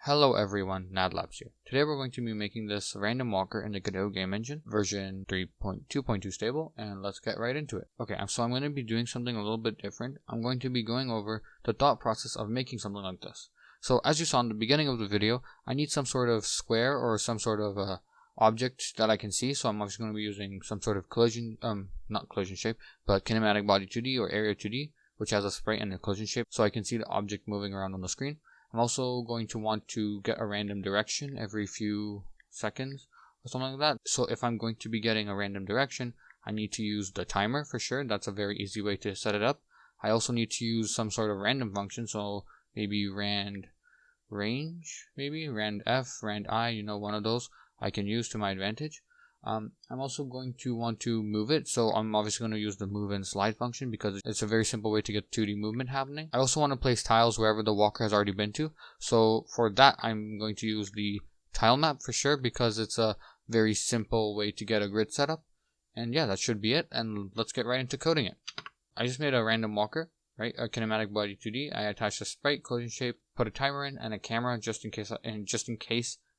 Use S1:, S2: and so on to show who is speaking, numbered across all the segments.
S1: Hello everyone, NadLabs here. Today we're going to be making this random walker in the Godot Game Engine, version 3.2.2 stable, and let's get right into it. Okay, so I'm going to be doing something a little bit different. I'm going to be going over the thought process of making something like this. So as you saw in the beginning of the video, I need some sort of square or some sort of object that I can see, so I'm obviously going to be using some sort of not collision shape, but kinematic body 2D or area 2D, which has a sprite and a collision shape, so I can see the object moving around on the screen. I'm also going to want to get a random direction every few seconds or something like that. So if I'm going to be getting a random direction, I need to use the timer for sure. That's a very easy way to set it up. I also need to use some sort of random function. So maybe rand range, maybe rand f, rand I, one of those I can use to my advantage. I'm also going to want to move it, so I'm obviously going to use the move and slide function because it's a very simple way to get 2D movement happening. I also want to place tiles wherever the walker has already been to, so for that I'm going to use the tile map for sure because it's a very simple way to get a grid setup. And yeah, that should be it, and let's get right into coding it. I just made a random walker, right? A kinematic body 2D. I attached a sprite, collision shape, put a timer in, and a camera just in case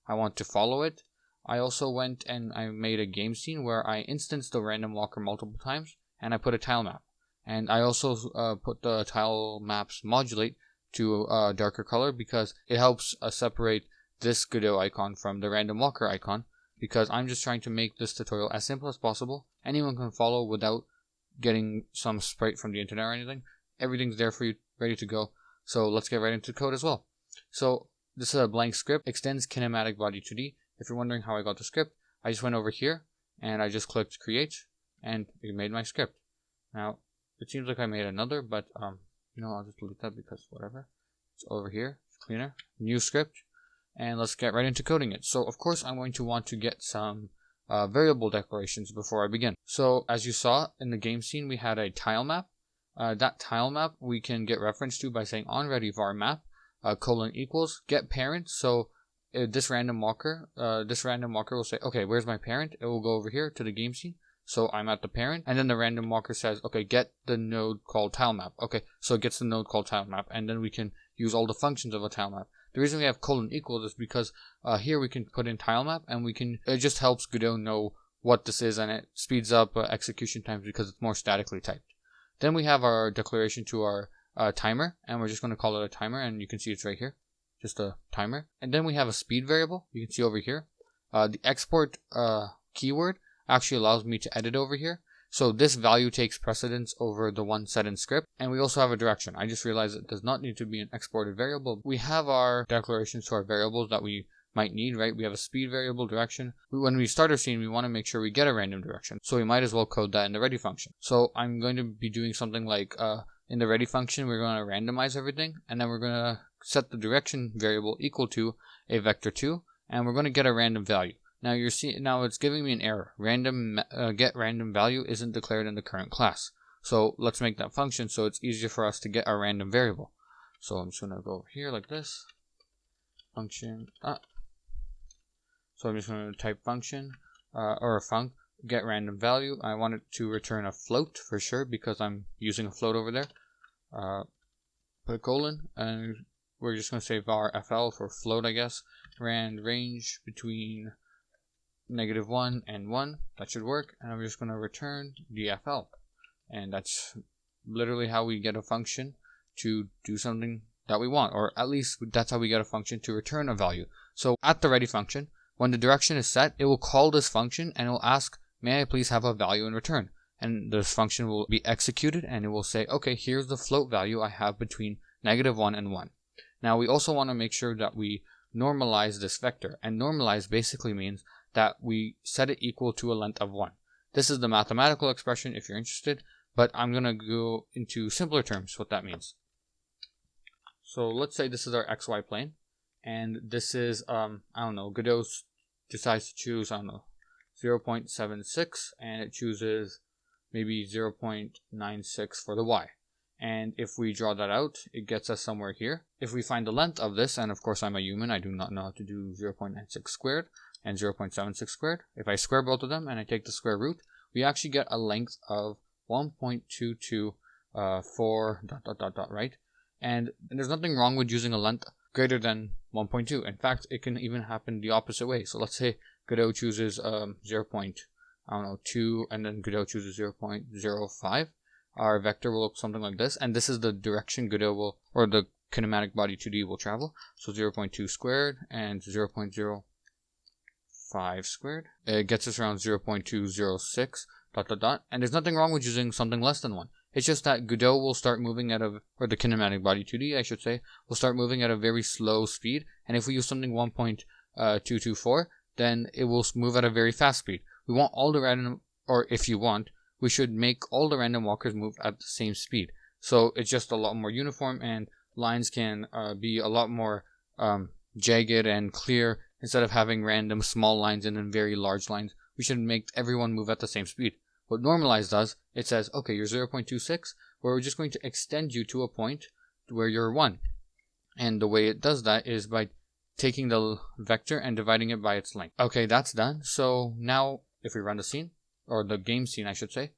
S1: I want to follow it. I also went and I made a game scene where I instanced the random walker multiple times, and I put a tile map. And I also put the tile maps modulate to a darker color because it helps separate this Godot icon from the random walker icon, because I'm just trying to make this tutorial as simple as possible. Anyone can follow without getting some sprite from the internet or anything. Everything's there for you, ready to go. So let's get right into code as well. So this is a blank script, extends kinematic body 2D. If you're wondering how I got the script, I just went over here and I just clicked create and it made my script. Now, it seems like I made another, but I'll just delete that because whatever. It's over here, it's cleaner, new script, and let's get right into coding it. So of course I'm going to want to get some variable declarations before I begin. So as you saw in the game scene, we had a tile map. That tile map we can get reference to by saying onReady var map :equals get parent. So this random walker will say, okay, where's my parent? It will go over here to the game scene. So I'm at the parent, and then the random walker says, okay, get the node called tile map. Okay, so it gets the node called tile map, and then we can use all the functions of a tile map. The reason we have :equals is because here we can put in tile map, and it just helps Godot know what this is, and it speeds up execution times because it's more statically typed. Then we have our declaration to our timer, and we're just going to call it a timer, and you can see it's right here. Just a timer. And then we have a speed variable. You can see over here. The export keyword actually allows me to edit over here. So this value takes precedence over the one set in script. And we also have a direction. I just realized it does not need to be an exported variable. We have our declarations to our variables that we might need, right? We have a speed variable, direction. When we start our scene, we want to make sure we get a random direction. So we might as well code that in the ready function. So I'm going to be doing something like in the ready function, we're going to randomize everything, and then we're going to set the direction variable equal to a vector2, and we're going to get a random value. Now now it's giving me an error. Get random value isn't declared in the current class. So let's make that function so it's easier for us to get a random variable. So I'm just going to go over here like this. Function. So I'm just going to type function or a func get random value. I want it to return a float for sure because I'm using a float over there. Put a colon, and we're just going to say var fl for float, I guess. Rand range between -1 and 1. That should work. And I'm just going to return the fl. And that's literally how we get a function to do something that we want. Or at least that's how we get a function to return a value. So at the ready function, when the direction is set, it will call this function and it will ask, may I please have a value in return? And this function will be executed and it will say, okay, here's the float value I have between -1 and 1. Now we also want to make sure that we normalize this vector, and normalize basically means that we set it equal to a length of 1. This is the mathematical expression if you're interested, but I'm going to go into simpler terms what that means. So let's say this is our XY plane, and this is, Godot decides to choose, 0.76, and it chooses maybe 0.96 for the Y. And if we draw that out, it gets us somewhere here. If we find the length of this, and of course I'm a human, I do not know how to do 0.96 squared and 0.76 squared. If I square both of them and I take the square root, we actually get a length of 1.224 ... right? And there's nothing wrong with using a length greater than 1.2. In fact, it can even happen the opposite way. So let's say Godot chooses 0.2 and then Godot chooses 0.05. Our vector will look something like this, and this is the direction Godot will, or the kinematic body 2D will travel. So 0.2 squared and 0.05 squared. It gets us around 0.206 ... And there's nothing wrong with using something less than 1. It's just that Godot will start moving at a, or the kinematic body 2D, I should say, will start moving at a very slow speed. And if we use something 1.224, then it will move at a very fast speed. We want all the random, or if you want, we should make all the random walkers move at the same speed. So it's just a lot more uniform, and lines can be a lot more jagged and clear. Instead of having random small lines and then very large lines, we should make everyone move at the same speed. What Normalize does, it says, okay, you're 0.26, we're just going to extend you to a point where you're 1. And the way it does that is by taking the vector and dividing it by its length. Okay, that's done. So now, if we run the scene, or the game scene, I should say,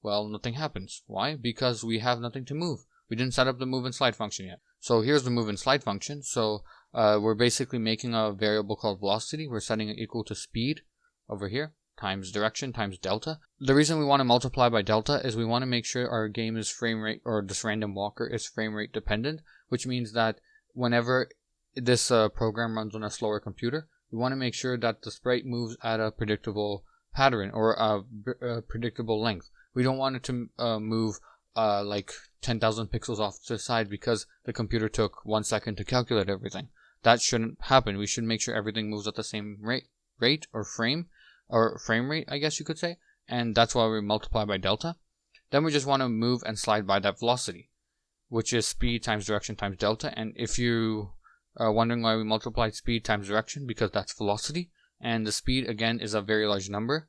S1: well, nothing happens. Why? Because we have nothing to move. We didn't set up the move and slide function yet. So here's the move and slide function. So we're basically making a variable called velocity. We're setting it equal to speed over here, times direction times delta. The reason we want to multiply by delta is we want to make sure our game is frame rate, or this random walker is frame rate dependent, which means that whenever this program runs on a slower computer, we want to make sure that the sprite moves at a predictable pattern, or a predictable length. We don't want it to move like 10,000 pixels off to the side because the computer took 1 second to calculate everything. That shouldn't happen. We should make sure everything moves at the same rate or frame rate, I guess you could say, and that's why we multiply by delta. Then we just want to move and slide by that velocity, which is speed times direction times delta. And if you are wondering why we multiplied speed times direction, because that's velocity, and the speed again is a very large number,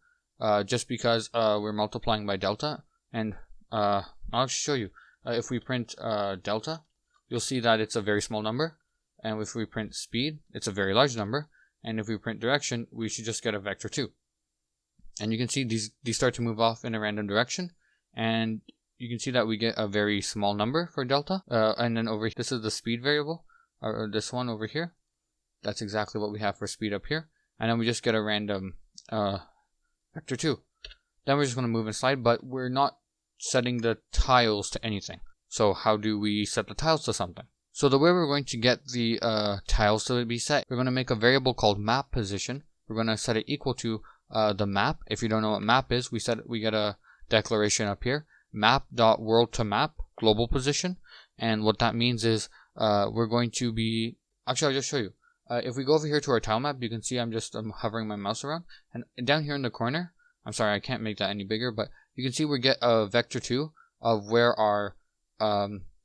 S1: just because we're multiplying by delta. And I'll show you. If we print delta, you'll see that it's a very small number, and if we print speed, it's a very large number, and if we print direction, we should just get a vector 2. And you can see these start to move off in a random direction, and you can see that we get a very small number for delta. And then over here, this is the speed variable, or this one over here. That's exactly what we have for speed up here. And then we just get a random vector 2. Then we're just going to move and slide, but we're not setting the tiles to anything. So how do we set the tiles to something? So the way we're going to get the tiles to be set, we're going to make a variable called map position. We're going to set it equal to the map. If you don't know what map is, we get a declaration up here, map.world to map global position. And what that means is we're going to be, actually I'll just show you. If we go over here to our tile map, you can see I'm hovering my mouse around, and down here in the corner, I'm sorry, I can't make that any bigger, but you can see we get a vector 2 of where our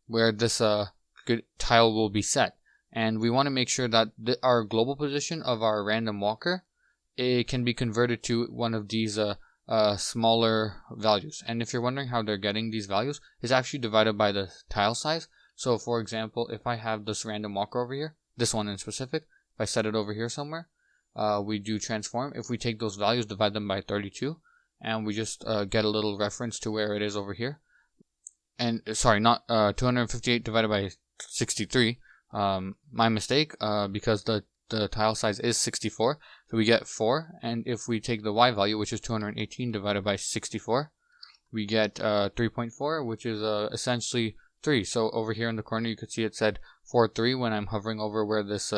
S1: where this tile will be set. And we want to make sure that our global position of our random walker, it can be converted to one of these smaller values. And if you're wondering how they're getting these values, it's actually divided by the tile size. So for example, if I have this random walker over here, this one in specific, if I set it over here somewhere, we do transform. If we take those values, divide them by 32, and we just get a little reference to where it is over here. And sorry, not 258 divided by 63. My mistake, because the tile size is 64, so we get 4. And if we take the y value, which is 218 divided by 64, we get 3.4, which is essentially 3. So over here in the corner, you could see it said 4.3 when I'm hovering over where this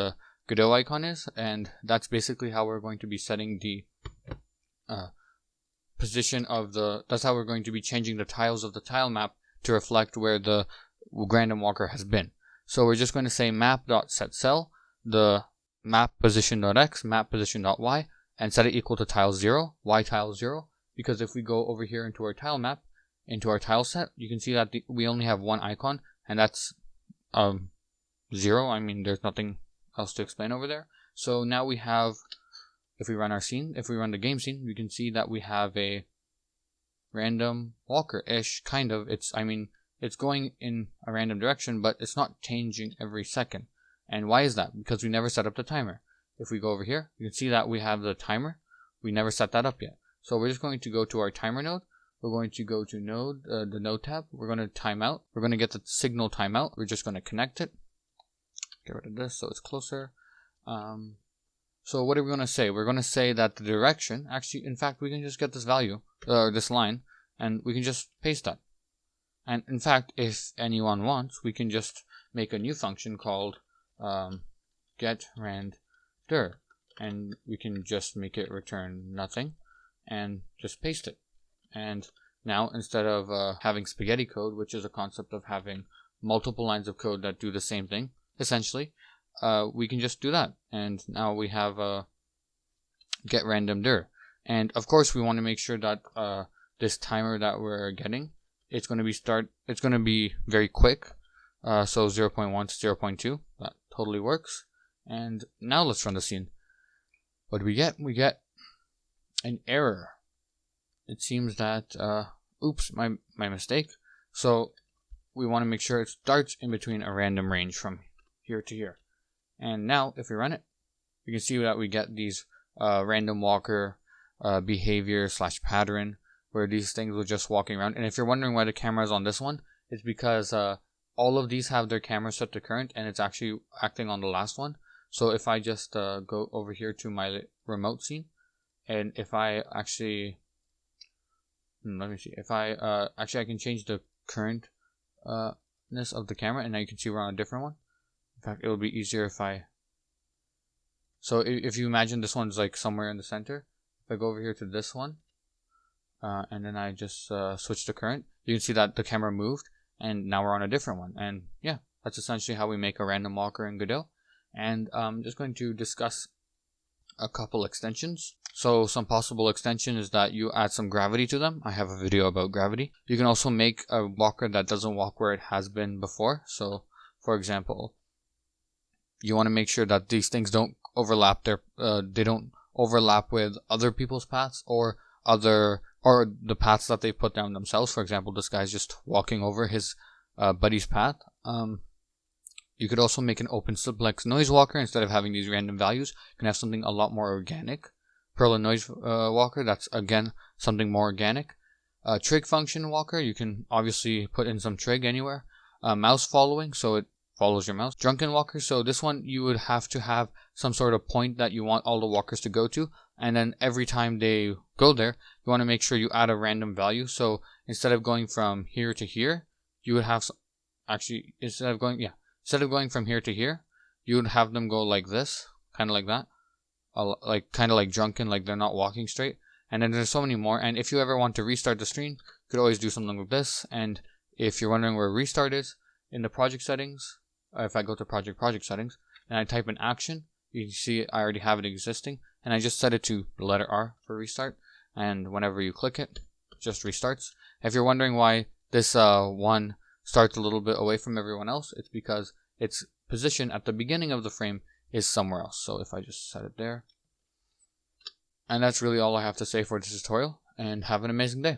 S1: Godot icon is, and that's basically how we're going to be setting the position of that's how we're going to be changing the tiles of the tile map to reflect where the random walker has been. So we're just going to say map.setCell, the map position.x, map position.y, and set it equal to tile 0, y tile 0, because if we go over here into our tile map, into our tile set, you can see that we only have one icon, and that's 0. I mean, there's nothing else to explain over there. So now we have, if we run our scene, if we run the game scene, we can see that we have a random walker-ish, kind of. It's going in a random direction, but it's not changing every second. And why is that? Because we never set up the timer. If we go over here, you can see that we have the timer. We never set that up yet. So we're just going to go to our timer node. We're going to go to node, the node tab. We're going to timeout. We're going to get the signal timeout. We're just going to connect it. get rid of this so it's closer. So what are we going to say? We're going to say that the direction, actually, in fact, we can just get this value, this line, and we can just paste that. And in fact, if anyone wants, we can just make a new function called getRandDir, and we can just make it return nothing and just paste it. And now, instead of having spaghetti code, which is a concept of having multiple lines of code that do the same thing, essentially, we can just do that. And now we have getRandomDir. And of course, we want to make sure that this timer that we're getting, it's going to be very quick. So 0.1 to 0.2, that totally works. And now let's run the scene. What do we get? We get an error. It seems that, oops, my mistake. So we want to make sure it starts in between a random range from here to here. And now, if we run it, you can see that we get these random walker behavior / pattern, where these things were just walking around. And if you're wondering why the camera is on this one, it's because all of these have their camera set to current, and it's actually acting on the last one. So if I just go over here to my remote scene, and if I actually, let me see, if I actually I can change the currentness of the camera, and now you can see we're on a different one. In fact, it will be easier if I, so if you imagine this one's like somewhere in the center, if I go over here to this one, and then I just switch the current, you can see that the camera moved, and now we're on a different one. And yeah, that's essentially how we make a random walker in Godot. And I'm just going to discuss a couple extensions. So some possible extension is that you add some gravity to them. I have a video about gravity. You can also make a walker that doesn't walk where it has been before. So for example, you want to make sure that these things don't overlap they don't overlap with other people's paths or the paths that they put down themselves. For example, this guy's just walking over his buddy's path. You could also make an open simplex noise walker. Instead of having these random values, you can have something a lot more organic. Perl noise walker, that's again something more organic. Trig function walker, you can obviously put in some trig anywhere. Mouse following, so it follows your mouse. Drunken walker, so this one you would have to have some sort of point that you want all the walkers to go to, and then every time they go there, you want to make sure you add a random value. So instead of going from here to here, you would have instead of going from here to here, you would have them go like this, kind of like that, kind of like drunken, like they're not walking straight. And then there's so many more. And if you ever want to restart the stream, you could always do something like this. And if you're wondering where restart is, in the project settings, if I go to project settings and I type in action, you can see I already have it existing, and I just set it to the letter R for restart. And whenever you click it, it just restarts. If you're wondering why this one starts a little bit away from everyone else, it's because its position at the beginning of the frame is somewhere else. So if I just set it there. And that's really all I have to say for this tutorial, and have an amazing day.